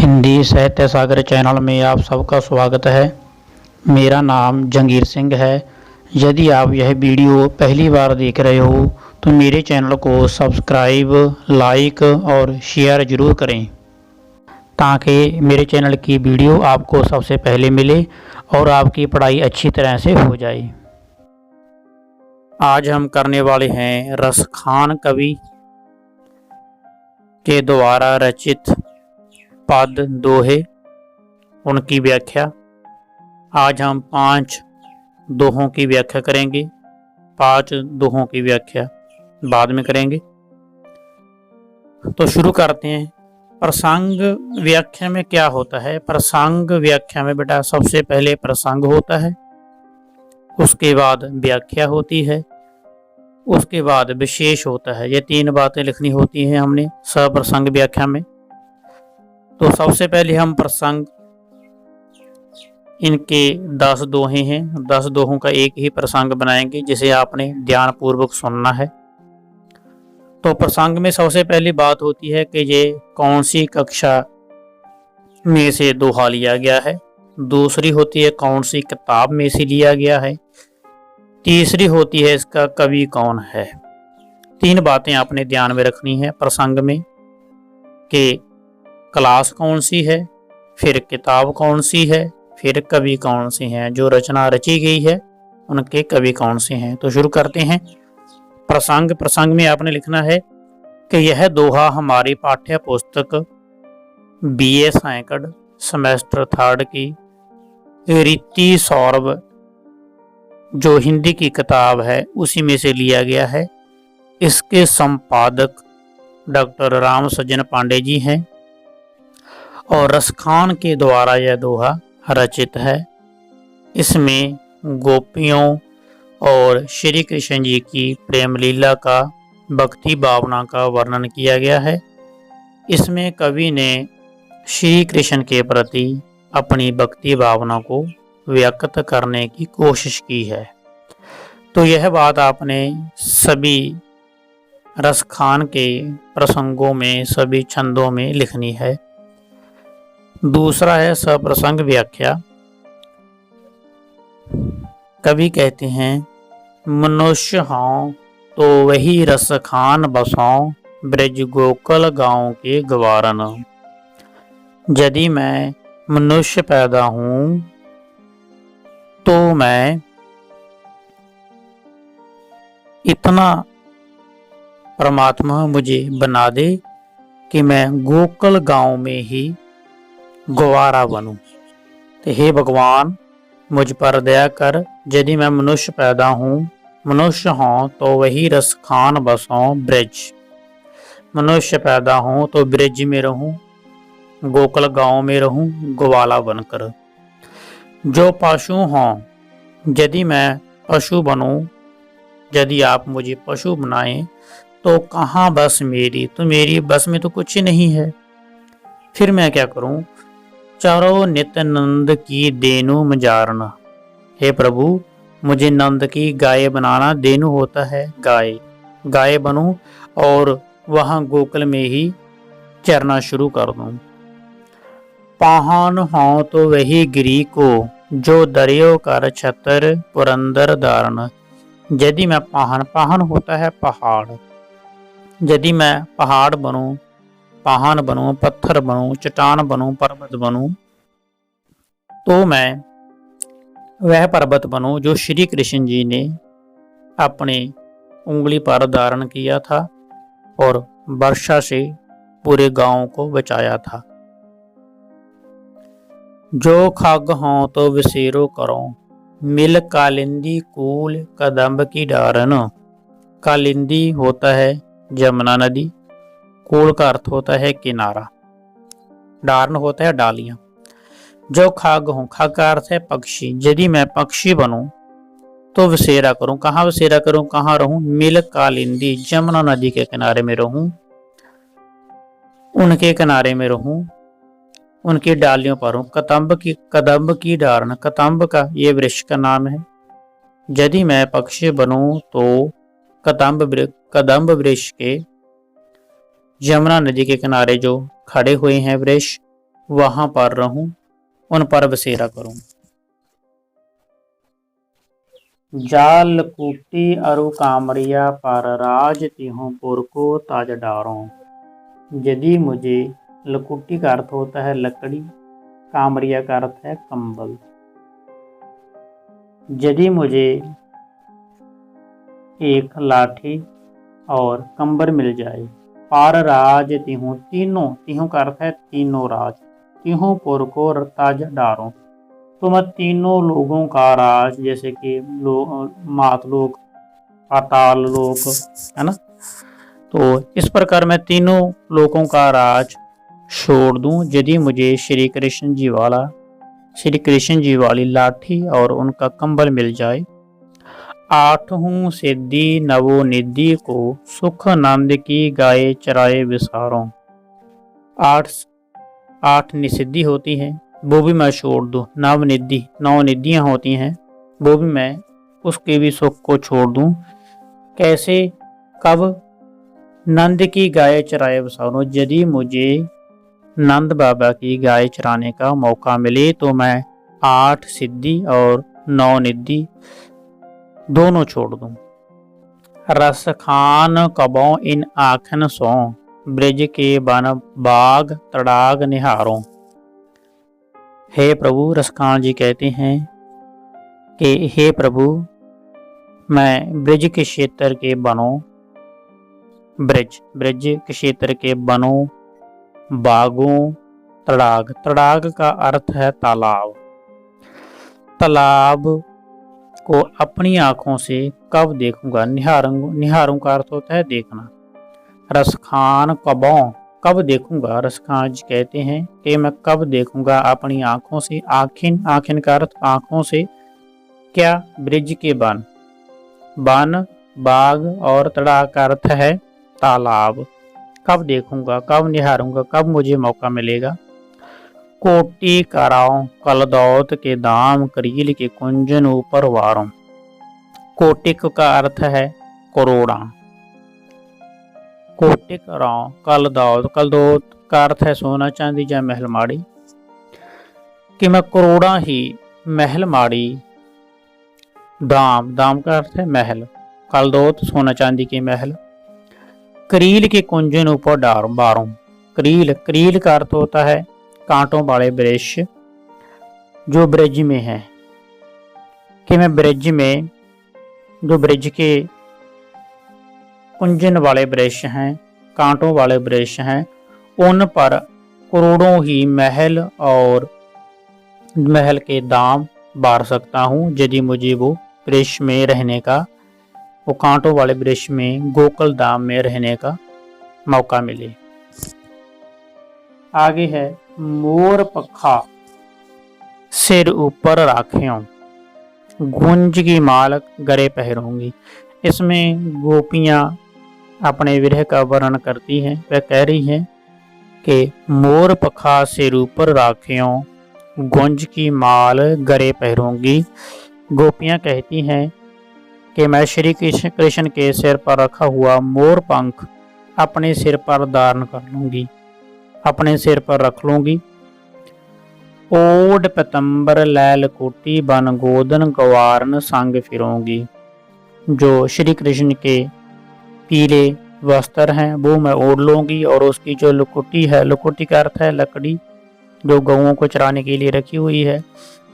हिंदी साहित्य सागर चैनल में आप सबका स्वागत है। मेरा नाम जंगीर सिंह है। यदि आप यह वीडियो पहली बार देख रहे हो तो मेरे चैनल को सब्सक्राइब, लाइक और शेयर ज़रूर करें ताकि मेरे चैनल की वीडियो आपको सबसे पहले मिले और आपकी पढ़ाई अच्छी तरह से हो जाए। आज हम करने वाले हैं रसखान कवि के द्वारा रचित पद दोहे, उनकी व्याख्या। आज हम 5 दोहों की व्याख्या करेंगे। 5 दोहों की व्याख्या बाद में करेंगे। तो शुरू करते हैं। प्रसंग व्याख्या में क्या होता है? प्रसंग व्याख्या में बेटा सबसे पहले प्रसंग होता है, उसके बाद व्याख्या होती है, उसके बाद विशेष होता है। ये 3 बातें लिखनी होती हैं हमने सप्रसंग व्याख्या में। तो सबसे पहले हम प्रसंग, इनके 10 दोहे हैं। 10 दोहों का एक ही प्रसंग बनाएंगे जिसे आपने ध्यान पूर्वक सुनना है। तो प्रसंग में सबसे पहली बात होती है कि ये कौन सी कक्षा में से दोहा लिया गया है। दूसरी होती है कौन सी किताब में से लिया गया है। तीसरी होती है इसका कवि कौन है। 3 बातें आपने ध्यान में रखनी है प्रसंग में कि क्लास कौन सी है, फिर किताब कौन सी है, फिर कवि कौन सी हैं, जो रचना रची गई है उनके कवि कौन से हैं। तो शुरू करते हैं। प्रसंग में आपने लिखना है कि यह दोहा हमारी पाठ्य पुस्तक BA सैकड़ सेमेस्टर 3 की रीति सौरभ जो हिंदी की किताब है उसी में से लिया गया है। इसके संपादक डॉक्टर राम सज्जन पांडे जी हैं और रसखान के द्वारा यह दोहा रचित है। इसमें गोपियों और श्री कृष्ण जी की प्रेम लीला का, भक्ति भावना का वर्णन किया गया है। इसमें कवि ने श्री कृष्ण के प्रति अपनी भक्ति भावना को व्यक्त करने की कोशिश की है। तो यह बात आपने सभी रसखान के प्रसंगों में, सभी छंदों में लिखनी है। दूसरा है सप्रसंग व्याख्या। कवि कहते हैं, मनुष्य हों तो वही रसखान बसों, ब्रज गोकुल गांव के गवारन। यदि मैं मनुष्य पैदा हूं तो मैं इतना परमात्मा मुझे बना दे कि मैं गोकुल गांव में ही गवारा बनूं। तो हे भगवान मुझ पर दया कर। यदि मैं मनुष्य पैदा हूँ, मनुष्य हों तो वही रसखान बसों ब्रज। मनुष्य पैदा हूँ तो ब्रज में रहूं, गोकुल गांव में रहूं ग्वाला बनकर। जो पशु हों, यदि मैं पशु बनूं, यदि आप मुझे पशु बनाएं तो कहाँ बस मेरी, तो मेरी बस में तो कुछ नहीं है। फिर मैं क्या करूं? चारों नित्य नंद की देनु मजारना। हे प्रभु मुझे नंद की गाय बनाना। देनु होता है गाय बनूं और वहां गोकुल में ही चरना शुरू कर दूं। पाहन हो तो वही गिरी को, जो दरियो कर छतर पुरंदर धारण। यदि मैं पाहन होता है पहाड़, यदि मैं पहाड़ बनूं, पाहन बनूं, पत्थर बनूं, चट्टान बनूं, पर्वत बनूं, तो मैं वह पर्वत बनूं जो श्री कृष्ण जी ने अपनी उंगली पर धारण किया था और वर्षा से पूरे गांव को बचाया था। जो खग हों तो विसेरो करो, मिल कालिंदी कूल कदम्ब की डारन। कालिंदी होता है जमुना नदी, कूल का अर्थ होता है किनारा, डारन होता है डालियां। जो खाग हूं, खाग का अर्थ है पक्षी। यदि मैं पक्षी बनूं तो विसेरा करूं। कहाँ विसेरा करूं, कहाँ रहूं? मिल कालिंदी, जमुना नदी के किनारे में रहूं, उनके किनारे में रहूं, उनकी डालियों पर हूं। कदम्ब की डारन, कदम्ब का ये वृक्ष का नाम है। यदि मैं पक्षी बनूं तो कदम्ब वृक्ष के, यमुना नदी के किनारे जो खड़े हुए हैं वृक्ष, वहां पर रहूं, उन पर बसेरा करूं। जाल लकुटी अरु कामरिया पर राज तिहु पुर को ताज डारों। यदि मुझे, लकुटी का अर्थ होता है लकड़ी, कामरिया का अर्थ है कंबल। यदि मुझे एक लाठी और कंबल मिल जाए, पार राज तिहु, तीनों, तिहु का अर्थ है तीनों राज, तिहु पुर को ताज डारों, तो मैं तीनों लोगों का राज, जैसे कि मातलोक, पाताल लोक, है ना, तो इस प्रकार मैं तीनों लोगों का राज छोड़ दूं यदि मुझे श्री कृष्ण जी वाली लाठी और उनका कंबल मिल जाए। आठों सिद्धि नवो निधि को सुख नंद की गाये चराए विसारों। आठ निसिद्धि होती है, वो भी मैं छोड़ दूं। नवनिधि, 9 निधियां होती हैं, वो भी मैं उसके भी सुख को छोड़ दूं। कैसे, कब? नंद की गाय चराए विसारों, यदि मुझे नंद बाबा की गाय चराने का मौका मिले तो मैं 8 सिद्धि और 9 निधि दोनों छोड़ दूं। रस खान कबों इन आखन सो, ब्रज के बन बाग तड़ाग निहारों। हे प्रभु, रसखान जी कहते हैं कि हे प्रभु, मैं ब्रज के क्षेत्र के बनों, ब्रज के क्षेत्र के बनों, बागों, तड़ाग का अर्थ है तालाब, तालाब को अपनी आंखों से कब देखूंगा। निहारूं का अर्थ होता है देखना। रसखान कबों, कब देखूंगा। रसखान जी कहते हैं कि मैं कब देखूंगा अपनी आंखों से। आखिन का अर्थ आंखों से क्या, ब्रिज के बन, बाग और तड़ाग का अर्थ है तालाब। कब देखूंगा, कब निहारूंगा, कब मुझे मौका मिलेगा। कोटि कराओ कलदौत के दाम, करील के कुंजन ऊपर वारों। कोटिक का अर्थ है करोड़ा। कोटिक कराओ कलदौत का अर्थ है सोना चांदी या महल माड़ी, कि मैं करोड़ा ही महल माड़ी, दाम का अर्थ है महल, कलदौत सोना चांदी के महल, करील के कुंजन ऊपर बारों। करील का अर्थ होता है कांटों वाले वृक्ष जो ब्रज में है, कि मैं ब्रज में जो ब्रज के कुंजन वाले वृक्ष हैं, कांटों वाले वृक्ष हैं, उन पर करोड़ों ही महल और महल के दाम बार सकता हूँ यदि मुझे वो वृक्ष में रहने का, वो कांटों वाले वृक्ष में गोकुल धाम में रहने का मौका मिले। आगे है मोर पखा सिर ऊपर राख्यों, गुंज की माल गरे पहनूंगी। इसमें गोपियां अपने विरह का वर्णन करती हैं। वह कह रही हैं कि मोर पखा सिर ऊपर राख्यों, गुंज की माल गरे पहनूंगी। गोपियां कहती हैं कि मैं श्री कृष्ण के सिर पर रखा हुआ मोर पंख अपने सिर पर धारण कर लूंगी, अपने सिर पर रख लूंगी। ओड पतंबर लैल कोटी बन गोदन गवारन संग फिरूंगी। जो श्री कृष्ण के पीले वस्त्र हैं वो मैं ओढ़ लूंगी, और उसकी जो लुकुटी है, लुकुटी का अर्थ है लकड़ी, जो गऊओं को चराने के लिए रखी हुई है,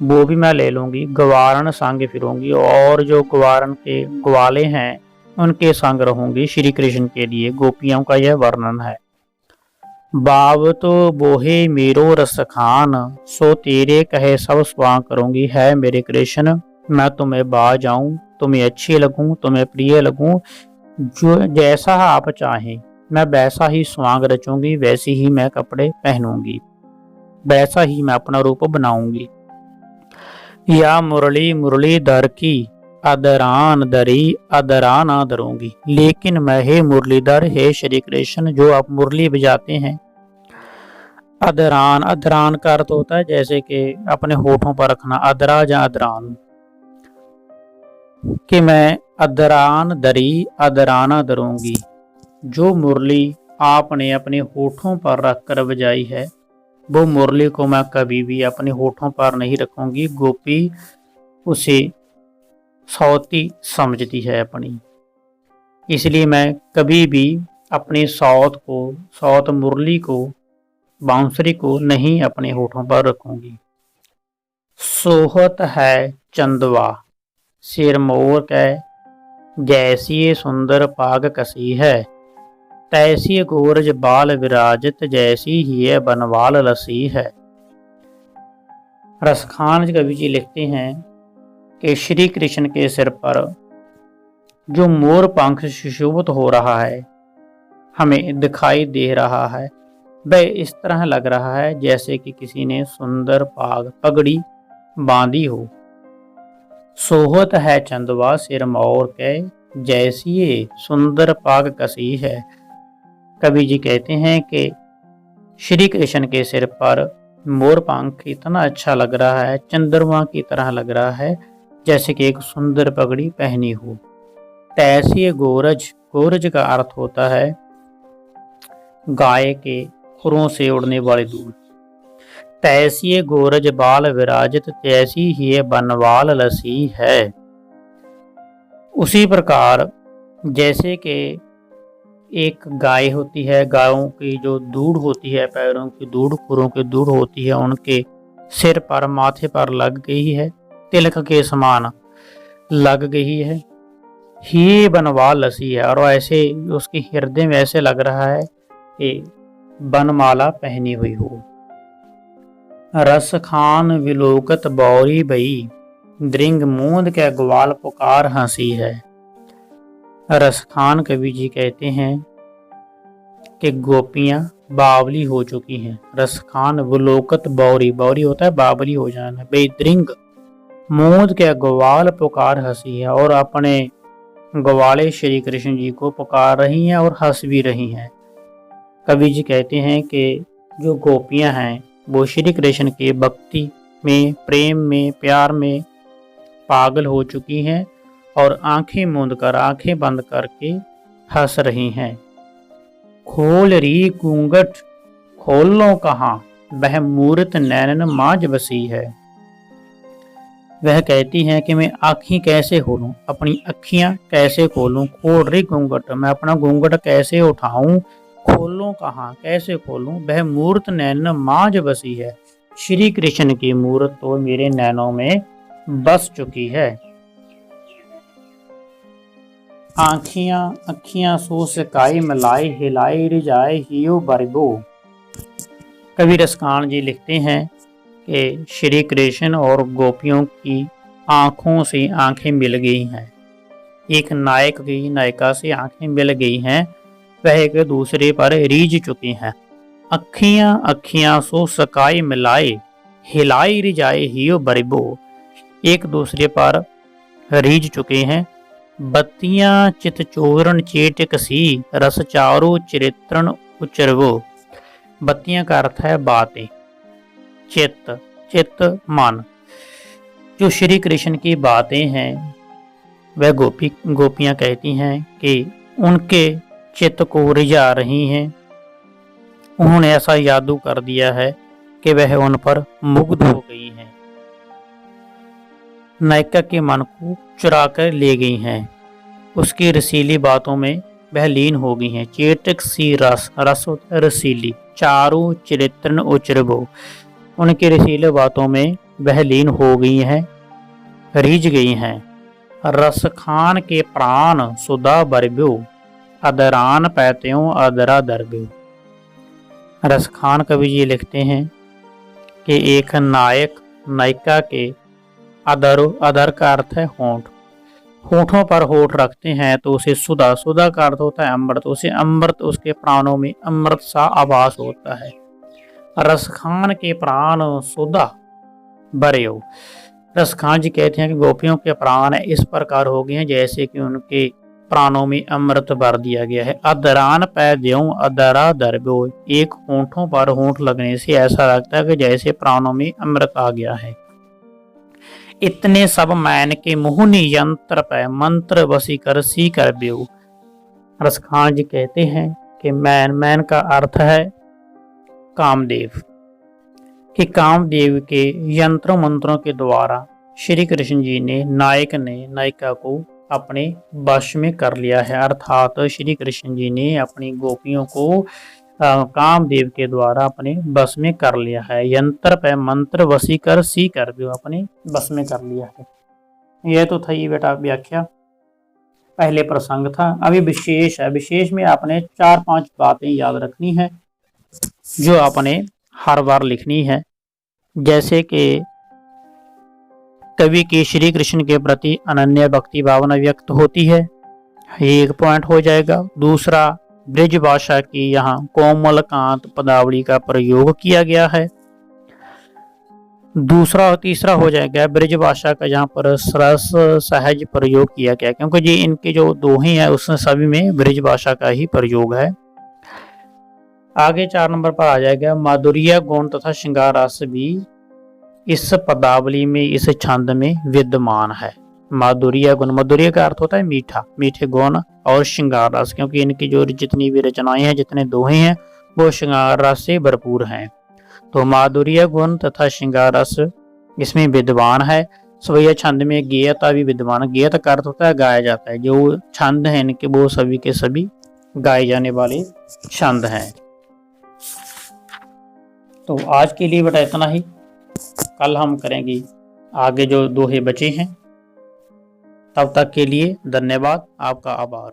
वो भी मैं ले लूंगी। गवारन संग फिरूंगी, और जो गवारन के ग्वाले हैं उनके संग रहूंगी श्री कृष्ण के लिए। गोपियों का यह वर्णन है। बाव तो बोहे मेरो रसखान, सो तेरे कहे सब स्वां करूंगी। है मेरे कृष्ण, मैं तुम्हें बा जाऊं, तुम्हें अच्छी लगूं, तुम्हें प्रिय लगूं, जो जैसा आप चाहें मैं वैसा ही स्वांग रचूंगी, वैसी ही मैं कपड़े पहनूंगी, वैसा ही मैं अपना रूप बनाऊंगी। या मुरली दर की अदरान दरी, अदराना दरूंगी। लेकिन मैं हे मुरलीधर, हे श्री कृष्ण, जो आप मुरली बजाते हैं, अदरान का अर्थ होता है जैसे कि अपने होठों पर रखना, अदरा या अदरान, कि मैं अदरान दरी अदराना दरूंगी। जो मुरली आपने अपने होठों पर रखकर बजाई है वो मुरली को मैं कभी भी अपने होठों पर नहीं रखूंगी। गोपी उसे सौती समझती है अपनी, इसलिए मैं कभी भी अपनी सौत मुरली को, बांसुरी को नहीं अपने होठों पर रखूंगी। सोहत है चंदवा सिरमौर कै, जैसी सुंदर पाग कसी है, तैसी गोरज बाल विराजित, जैसी ही बनवाल लसी है। रसखान कवि जी लिखते हैं कि श्री कृष्ण के सिर पर जो मोर पंख सुशोभित हो रहा है, हमें दिखाई दे रहा है, वह इस तरह लग रहा है जैसे कि किसी ने सुंदर पगड़ी बांधी हो। सोहत है चंदवा सिरमौर के, जैसी सुंदर पाग कसी है। कवि जी कहते हैं कि श्री कृष्ण के सिर पर मोर पंख इतना अच्छा लग रहा है, चंद्रमा की तरह लग रहा है, जैसे कि एक सुंदर पगड़ी पहनी हो। तैसी गोरज, गोरज का अर्थ होता है गाय के खुरों से उड़ने वाली दूध। तैसी गोरज बाल विराजित, तैसी ही बनवाल लसी है। उसी प्रकार जैसे कि एक गाय होती है, गायों की जो दूध होती है, पैरों की दूध, खुरों की दूध होती है, उनके सिर पर, माथे पर लग गई है, तिलक के समान लग गई है, ही बनवाल लसी है। और ऐसे उसके हृदय में ऐसे लग रहा है कि बनमाला पहनी हुई हो। रस खान विलोकत बौरी बई, द्रिंग मूंद के ग्वाल पुकार हंसी है। रसखान कवि जी कहते हैं कि गोपियां बावली हो चुकी हैं। रसखान विलोकत बौरी, बौरी होता है बावली हो जाना, बेद्रिंग मूंद के ग्वाल पुकार हंसी है, और अपने ग्वाले श्री कृष्ण जी को पुकार रही हैं और हंस भी रही हैं। कवि जी कहते हैं कि जो गोपियां हैं वो श्री कृष्ण के भक्ति में, प्रेम में, प्यार में पागल हो चुकी हैं और आंखें मूंद कर, आंखें बंद करके हंस रही हैं। खोल री घूंघट खोलो कहाँ, वह मूरत नैनन माज बसी है। वह कहती हैं कि मैं आँखें कैसे खोलूं, अपनी अखियां कैसे खोलूं। खोल रही घूंघट, मैं अपना घूंघट कैसे उठाऊं, खोलूं कहाँ, कैसे खोलूं। वह मूर्त नैन माज बसी है, श्री कृष्ण की मूर्त तो मेरे नैनों में बस चुकी है। अखियां सो सकाई मलाई, हिलाई रिजाए हियो बरबो। कवि रसखान जी लिखते हैं कि श्री कृष्ण और गोपियों की आंखों से आंखें मिल गई हैं। एक नायक की नायिका से आंखें मिल गई हैं, वह एक दूसरे पर रीझ चुकी हैं। अखियां सो सकाई मिलाए, हिलाई रिजाए हियो बरबो। एक दूसरे पर रीझ चुके हैं। बत्तियां चित चोरण चेटक सी, रस चारो चरित्रण उचरवो। बत्तियां का अर्थ है बातें, चित्त मन। जो श्री कृष्ण की बातें हैं वह गोपियां कहती हैं कि उनके चित्त को रिझा रही हैं। उन्होंने ऐसा जादू कर दिया है कि वह उन पर मुग्ध हो गई हैं, नायिका के मन को चुरा कर ले गई हैं, उसकी रसीली बातों में वह लीन हो गई हैं। चेटक सी रस, रस रसीली, चारू चरित्रन उचरबो। उनकी रसीले बातों में वह लीन हो गई हैं, रीझ गई हैं। रसखान के प्राण सुधा बरब्यो, अदरान पैत्यों अदरा दरब्यो। रसखान कवि जी लिखते हैं कि एक नायिका के अदर का अर्थ है होंठ, होठों पर होठ रखते हैं तो उसे सुधा, सुधा का अर्थ होता है अमृत, उसे अमृत, उसके प्राणों में अमृत सा आभास होता है। रसखान के प्राण सुधा बरयो। रसखान जी कहते हैं कि गोपियों के प्राण इस प्रकार हो गए हैं जैसे कि उनके प्राणों में अमृत भर दिया गया है। अदरान पै द्यों अदरा दरब्यो। एक होठों पर होठ लगने से ऐसा लगता है कि जैसे प्राणों में अमृत आ गया है। इतने सब मैन के मोहनी यंत्र पे मंत्र बसी कर सी कर ब्यो। रसखान जी कहते हैं कि मैन का अर्थ है कामदेव। कि कामदेव के यंत्रों मंत्रों के द्वारा श्री कृष्ण जी ने नायिका को अपने वश में कर लिया है। अर्थात श्री कृष्ण जी ने अपनी गोपियों को कामदेव के द्वारा अपने बस में कर लिया है। यंत्र पे मंत्र वसी कर सी कर जो अपने बस में कर लिया है। यह तो था ये बेटा व्याख्या, पहले प्रसंग था। अभी विशेष है। विशेष में आपने 4-5 बातें याद रखनी है जो आपने हर बार लिखनी है। जैसे कि कवि की श्री कृष्ण के प्रति अनन्य भक्ति भावना व्यक्त होती है, ये एक पॉइंट हो जाएगा। दूसरा, ब्रज भाषा की यहाँ कोमलकांत पदावली का प्रयोग किया गया है। दूसरा और तीसरा हो जाएगा ब्रज भाषा का यहाँ पर सरस सहज प्रयोग किया गया, क्योंकि जी इनके जो दोहे हैं उसमें सभी में ब्रज भाषा का ही प्रयोग है। आगे 4 नंबर पर आ जाएगा माधुर्य गुण तथा श्रृंगार रस भी इस पदावली में, इस छंद में विद्यमान है। माधुर्य गुण, माधुर्य का अर्थ होता है मीठा, मीठे गुण और श्रृंगार रस, क्योंकि इनकी जो जितनी भी रचनाएं हैं, जितने दोहे हैं वो श्रृंगार रस से भरपूर हैं। तो माधुर्य गुण तथा श्रृंगार रस इसमें विद्यमान है। स्वयं छंद में गेयता भी विद्यमान। गेयत का अर्थ होता है गाया जाता है। जो छंद है इनके वो सभी के सभी गाए जाने वाले छंद हैं। तो आज के लिए बेटा इतना ही। कल हम करेंगे आगे जो दोहे बचे हैं। तब तक के लिए धन्यवाद, आपका आभार।